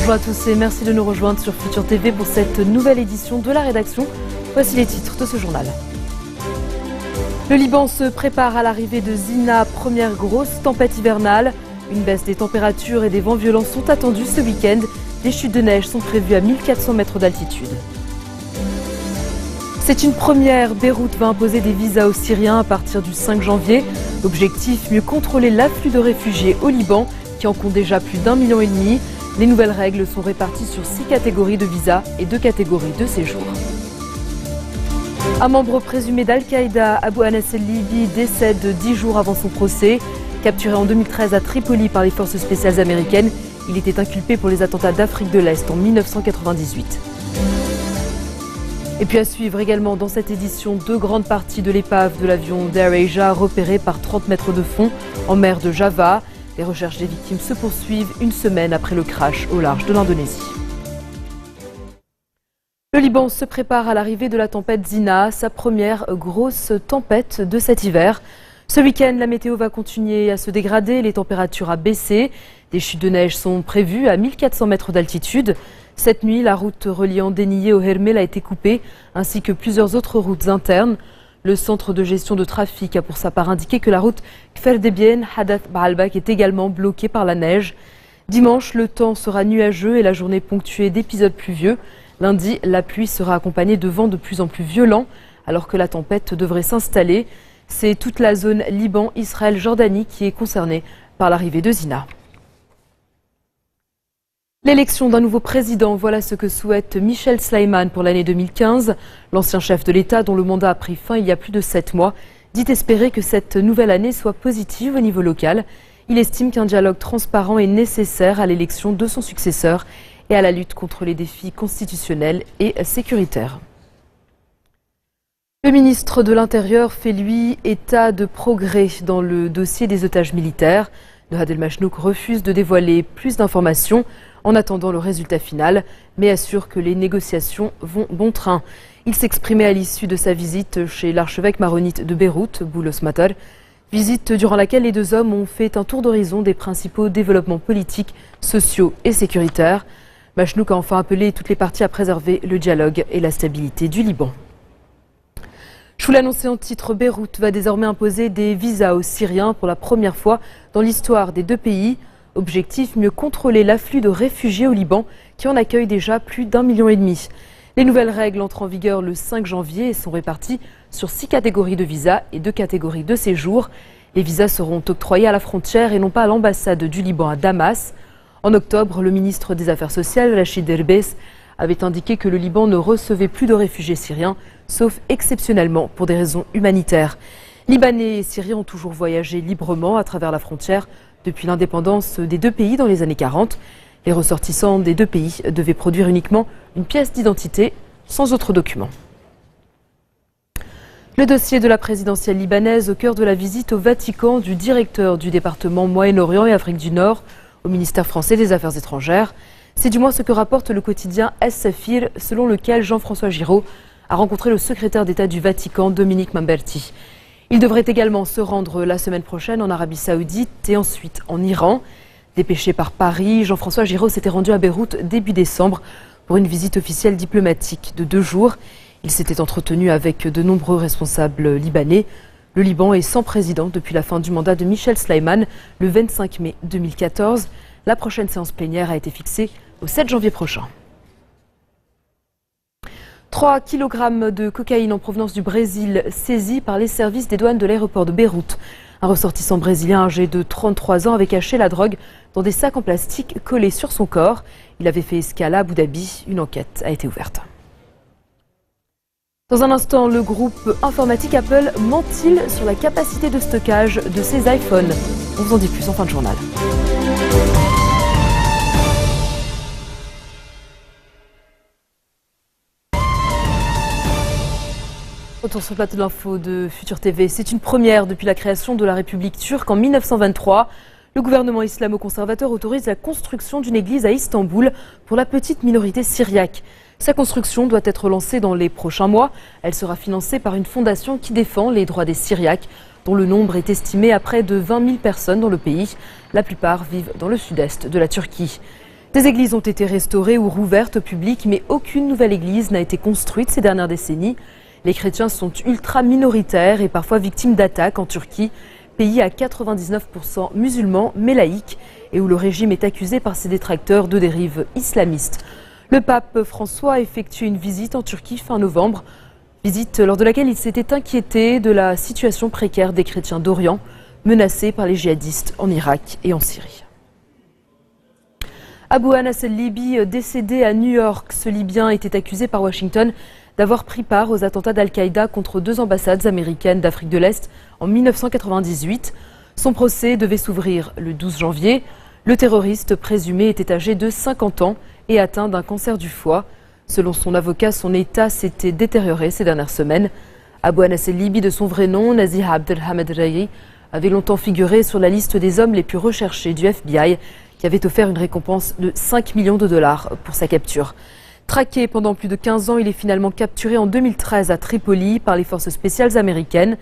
Bonjour à tous et merci de nous rejoindre sur Futur TV pour cette nouvelle édition de la rédaction. Voici les titres de ce journal. Le Liban se prépare à l'arrivée de Zina, première grosse tempête hivernale. Une baisse des températures et des vents violents sont attendus ce week-end. Des chutes de neige sont prévues à 1400 mètres d'altitude. C'est une première. Beyrouth va imposer des visas aux Syriens à partir du 5 janvier. L'objectif, mieux contrôler l'afflux de réfugiés au Liban, qui en compte déjà plus d'1,5 million. Les nouvelles règles sont réparties sur 6 catégories de visas et 2 catégories de séjour. Un membre présumé d'Al-Qaïda, Abu Anas el-Libi, décède 10 jours avant son procès. Capturé en 2013 à Tripoli par les forces spéciales américaines, il était inculpé pour les attentats d'Afrique de l'Est en 1998. Et puis à suivre également dans cette édition, 2 grandes parties de l'épave de l'avion d'AirAsia repérée par 30 mètres de fond en mer de Java. Les recherches des victimes se poursuivent une semaine après le crash au large de l'Indonésie. Le Liban se prépare à l'arrivée de la tempête Zina, sa première grosse tempête de cet hiver. Ce week-end, la météo va continuer à se dégrader, les températures à baisser. Des chutes de neige sont prévues à 1400 mètres d'altitude. Cette nuit, la route reliant Dénié au Hermel a été coupée, ainsi que plusieurs autres routes internes. Le centre de gestion de trafic a pour sa part indiqué que la route Kferdebien-Hadath-Baalbek est également bloquée par la neige. Dimanche, le temps sera nuageux et la journée ponctuée d'épisodes pluvieux. Lundi, la pluie sera accompagnée de vents de plus en plus violents, alors que la tempête devrait s'installer. C'est toute la zone Liban, Israël, Jordanie qui est concernée par l'arrivée de Zina. L'élection d'un nouveau président, voilà ce que souhaite Michel Sleiman pour l'année 2015. L'ancien chef de l'État, dont le mandat a pris fin il y a plus de 7 mois, dit espérer que cette nouvelle année soit positive au niveau local. Il estime qu'un dialogue transparent est nécessaire à l'élection de son successeur et à la lutte contre les défis constitutionnels et sécuritaires. Le ministre de l'Intérieur fait, lui, état de progrès dans le dossier des otages militaires. Nohad El Machnouk refuse de dévoiler plus d'informations en attendant le résultat final, mais assure que les négociations vont bon train. Il s'exprimait à l'issue de sa visite chez l'archevêque maronite de Beyrouth, Boulos Matar, visite durant laquelle les 2 hommes ont fait un tour d'horizon des principaux développements politiques, sociaux et sécuritaires. Machnouk a enfin appelé toutes les parties à préserver le dialogue et la stabilité du Liban. Je vous l'annonçais en titre, Beyrouth va désormais imposer des visas aux Syriens pour la première fois dans l'histoire des 2 pays. Objectif, mieux contrôler l'afflux de réfugiés au Liban, qui en accueille déjà plus d'1,5 million. Les nouvelles règles entrent en vigueur le 5 janvier et sont réparties sur 6 catégories de visas et 2 catégories de séjour. Les visas seront octroyés à la frontière et non pas à l'ambassade du Liban à Damas. En octobre, le ministre des Affaires sociales, Rachid Erbès, avait indiqué que le Liban ne recevait plus de réfugiés syriens, sauf exceptionnellement pour des raisons humanitaires. Libanais et Syriens ont toujours voyagé librement à travers la frontière depuis l'indépendance des 2 pays dans les années 40. Les ressortissants des 2 pays devaient produire uniquement une pièce d'identité sans autre document. Le dossier de la présidentielle libanaise au cœur de la visite au Vatican du directeur du département Moyen-Orient et Afrique du Nord au ministère français des Affaires étrangères. C'est du moins ce que rapporte le quotidien Es-Safir, selon lequel Jean-François Giraud a rencontré le secrétaire d'État du Vatican, Dominique Mamberti. Il devrait également se rendre la semaine prochaine en Arabie Saoudite et ensuite en Iran. Dépêché par Paris, Jean-François Giraud s'était rendu à Beyrouth début décembre pour une visite officielle diplomatique de 2 jours. Il s'était entretenu avec de nombreux responsables libanais. Le Liban est sans président depuis la fin du mandat de Michel Sleiman le 25 mai 2014. La prochaine séance plénière a été fixée au 7 janvier prochain. 3 kg de cocaïne en provenance du Brésil saisis par les services des douanes de l'aéroport de Beyrouth. Un ressortissant brésilien âgé de 33 ans avait caché la drogue dans des sacs en plastique collés sur son corps. Il avait fait escale à Abu Dhabi. Une enquête a été ouverte. Dans un instant, le groupe informatique Apple ment-il sur la capacité de stockage de ses iPhones? On vous en dit plus en fin de journal. Retour sur le plateau de l'info de Futur TV. C'est une première depuis la création de la République turque en 1923. Le gouvernement islamo-conservateur autorise la construction d'une église à Istanbul pour la petite minorité syriaque. Sa construction doit être lancée dans les prochains mois. Elle sera financée par une fondation qui défend les droits des Syriaques, dont le nombre est estimé à près de 20 000 personnes dans le pays. La plupart vivent dans le sud-est de la Turquie. Des églises ont été restaurées ou rouvertes au public, mais aucune nouvelle église n'a été construite ces dernières décennies. Les chrétiens sont ultra minoritaires et parfois victimes d'attaques en Turquie, pays à 99% musulmans mais laïques et où le régime est accusé par ses détracteurs de dérives islamistes. Le pape François a effectué une visite en Turquie fin novembre, visite lors de laquelle il s'était inquiété de la situation précaire des chrétiens d'Orient, menacés par les djihadistes en Irak et en Syrie. Abu Anas el-Libi, décédé à New York, ce Libyen était accusé par Washington d'avoir pris part aux attentats d'Al-Qaïda contre 2 ambassades américaines d'Afrique de l'Est en 1998. Son procès devait s'ouvrir le 12 janvier. Le terroriste présumé était âgé de 50 ans et atteint d'un cancer du foie. Selon son avocat, son état s'était détérioré ces dernières semaines. Abu Anas el-Libi, de son vrai nom, Nazih Abdelhamid Rayi, avait longtemps figuré sur la liste des hommes les plus recherchés du FBI, qui avait offert une récompense de 5 millions de dollars pour sa capture. Traqué pendant plus de 15 ans, il est finalement capturé en 2013 à Tripoli par les forces spéciales américaines.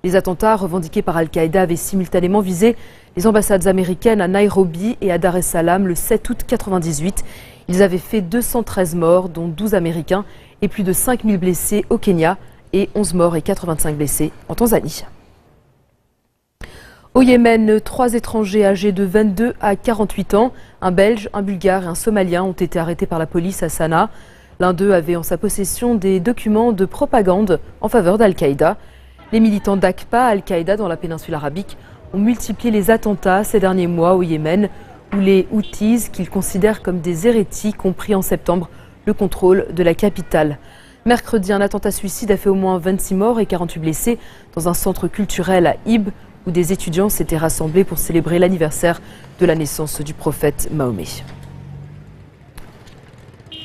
Les attentats revendiqués par Al-Qaïda avaient simultanément visé les ambassades américaines à Nairobi et à Dar es Salaam le 7 août 1998. Ils avaient fait 213 morts, dont 12 Américains, et plus de 5000 blessés au Kenya, et 11 morts et 85 blessés en Tanzanie. Au Yémen, 3 étrangers âgés de 22 à 48 ans, un Belge, un Bulgare et un Somalien ont été arrêtés par la police à Sanaa. L'un d'eux avait en sa possession des documents de propagande en faveur d'Al-Qaïda. Les militants d'Aqpa, Al-Qaïda dans la péninsule arabique, ont multiplié les attentats ces derniers mois au Yémen, où les Houthis, qu'ils considèrent comme des hérétiques, ont pris en septembre le contrôle de la capitale. Mercredi, un attentat suicide a fait au moins 26 morts et 48 blessés dans un centre culturel à Ib, où des étudiants s'étaient rassemblés pour célébrer l'anniversaire de la naissance du prophète Mahomet.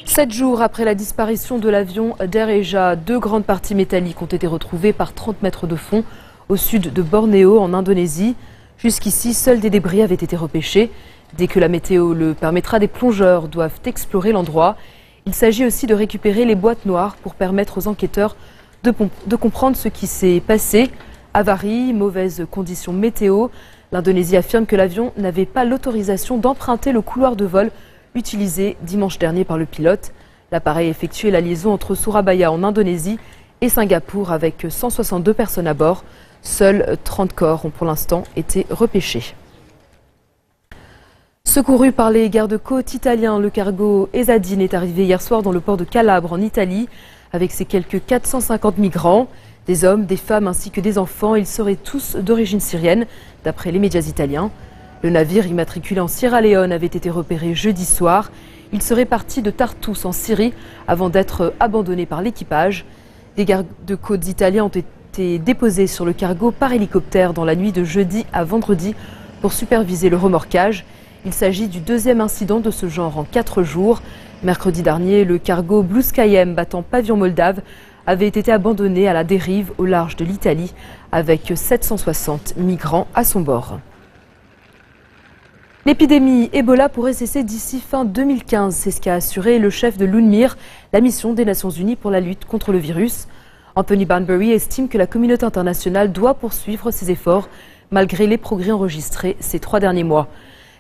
7 jours après la disparition de l'avion d'Air Asia, 2 grandes parties métalliques ont été retrouvées par 30 mètres de fond au sud de Bornéo, en Indonésie. Jusqu'ici, seuls des débris avaient été repêchés. Dès que la météo le permettra, des plongeurs doivent explorer l'endroit. Il s'agit aussi de récupérer les boîtes noires pour permettre aux enquêteurs de comprendre ce qui s'est passé. Avarie, mauvaises conditions météo. L'Indonésie affirme que l'avion n'avait pas l'autorisation d'emprunter le couloir de vol utilisé dimanche dernier par le pilote. L'appareil effectuait la liaison entre Surabaya en Indonésie et Singapour avec 162 personnes à bord. Seuls 30 corps ont pour l'instant été repêchés. Secouru par les gardes-côtes italiens, le cargo Esadine est arrivé hier soir dans le port de Calabre en Italie avec ses quelques 450 migrants. Des hommes, des femmes ainsi que des enfants, ils seraient tous d'origine syrienne, d'après les médias italiens. Le navire immatriculé en Sierra Leone avait été repéré jeudi soir. Il serait parti de Tartous en Syrie avant d'être abandonné par l'équipage. Des gardes-côtes italiens ont été déposés sur le cargo par hélicoptère dans la nuit de jeudi à vendredi pour superviser le remorquage. Il s'agit du 2e incident de ce genre en 4 jours. Mercredi dernier, le cargo Blue Sky M battant pavillon moldave avait été abandonné à la dérive au large de l'Italie avec 760 migrants à son bord. L'épidémie Ebola pourrait cesser d'ici fin 2015, c'est ce qu'a assuré le chef de l'UNMIR, la mission des Nations Unies pour la lutte contre le virus. Anthony Banbury estime que la communauté internationale doit poursuivre ses efforts malgré les progrès enregistrés ces 3 derniers mois.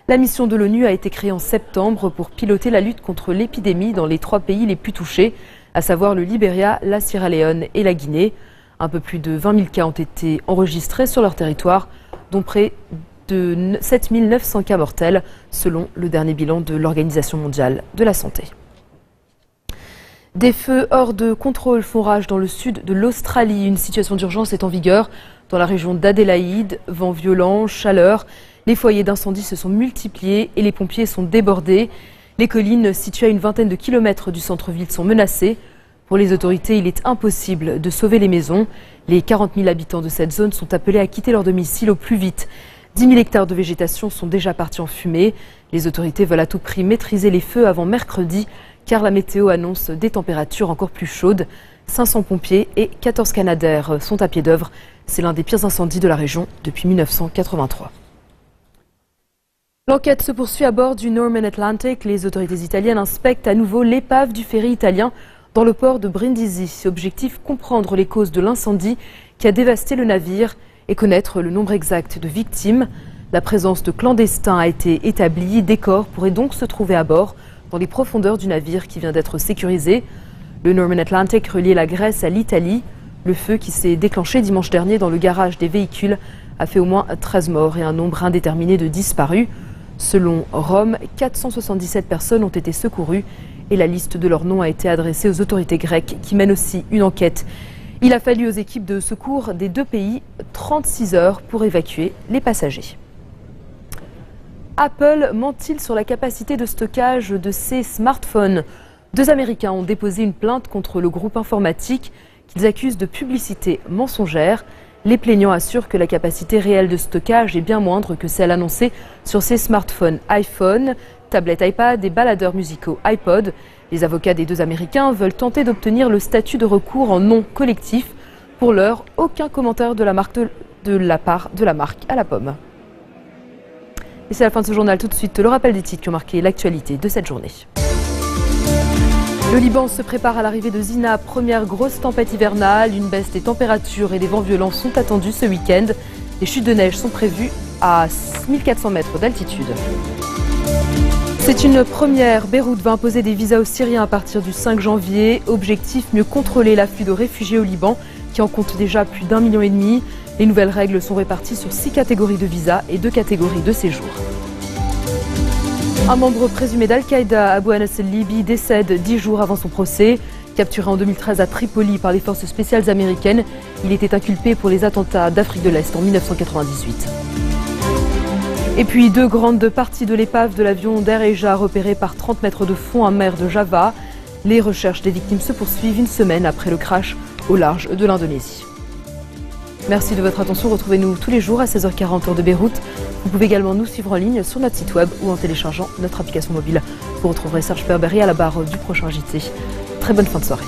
La mission de l'ONU a été créée en septembre pour piloter la lutte contre l'épidémie dans les 3 pays les plus touchés, à savoir le Libéria, la Sierra Leone et la Guinée. Un peu plus de 20 000 cas ont été enregistrés sur leur territoire, dont près de 7 900 cas mortels, selon le dernier bilan de l'Organisation mondiale de la santé. Des feux hors de contrôle font rage dans le sud de l'Australie. Une situation d'urgence est en vigueur dans la région d'Adélaïde. Vent violent, chaleur. Les foyers d'incendie se sont multipliés et les pompiers sont débordés. Les collines situées à une vingtaine de kilomètres du centre-ville sont menacées. Pour les autorités, il est impossible de sauver les maisons. Les 40 000 habitants de cette zone sont appelés à quitter leur domicile au plus vite. 10 000 hectares de végétation sont déjà partis en fumée. Les autorités veulent à tout prix maîtriser les feux avant mercredi, car la météo annonce des températures encore plus chaudes. 500 pompiers et 14 Canadair sont à pied d'œuvre. C'est l'un des pires incendies de la région depuis 1983. L'enquête se poursuit à bord du Norman Atlantic. Les autorités italiennes inspectent à nouveau l'épave du ferry italien dans le port de Brindisi. Objectif, comprendre les causes de l'incendie qui a dévasté le navire et connaître le nombre exact de victimes. La présence de clandestins a été établie. Des corps pourraient donc se trouver à bord dans les profondeurs du navire qui vient d'être sécurisé. Le Norman Atlantic reliait la Grèce à l'Italie. Le feu qui s'est déclenché dimanche dernier dans le garage des véhicules a fait au moins 13 morts et un nombre indéterminé de disparus. Selon Rome, 477 personnes ont été secourues et la liste de leurs noms a été adressée aux autorités grecques qui mènent aussi une enquête. Il a fallu aux équipes de secours des deux pays 36 heures pour évacuer les passagers. Apple ment-il sur la capacité de stockage de ses smartphones? Deux Américains ont déposé une plainte contre le groupe informatique qu'ils accusent de publicité mensongère. Les plaignants assurent que la capacité réelle de stockage est bien moindre que celle annoncée sur ces smartphones iPhone, tablettes iPad et baladeurs musicaux iPod. Les avocats des deux Américains veulent tenter d'obtenir le statut de recours en nom collectif. Pour l'heure, aucun commentaire de la part de la marque à la pomme. Et c'est la fin de ce journal. Tout de suite, le rappel des titres qui ont marqué l'actualité de cette journée. Le Liban se prépare à l'arrivée de Zina, première grosse tempête hivernale. Une baisse des températures et des vents violents sont attendus ce week-end. Les chutes de neige sont prévues à 1400 mètres d'altitude. C'est une première. Beyrouth va imposer des visas aux Syriens à partir du 5 janvier. Objectif, mieux contrôler l'afflux de réfugiés au Liban, qui en compte déjà plus d'1,5 million. Les nouvelles règles sont réparties sur 6 catégories de visas et 2 catégories de séjour. Un membre présumé d'Al-Qaïda, Abu Anas al-Libi, décède 10 jours avant son procès. Capturé en 2013 à Tripoli par les forces spéciales américaines, il était inculpé pour les attentats d'Afrique de l'Est en 1998. Et puis 2 grandes parties de l'épave de l'avion d'Air Asia repérées par 30 mètres de fond en mer de Java. Les recherches des victimes se poursuivent une semaine après le crash au large de l'Indonésie. Merci de votre attention. Retrouvez-nous tous les jours à 16h40 heure de Beyrouth. Vous pouvez également nous suivre en ligne sur notre site web ou en téléchargeant notre application mobile. Vous retrouverez Serge Perberry à la barre du prochain JT. Très bonne fin de soirée.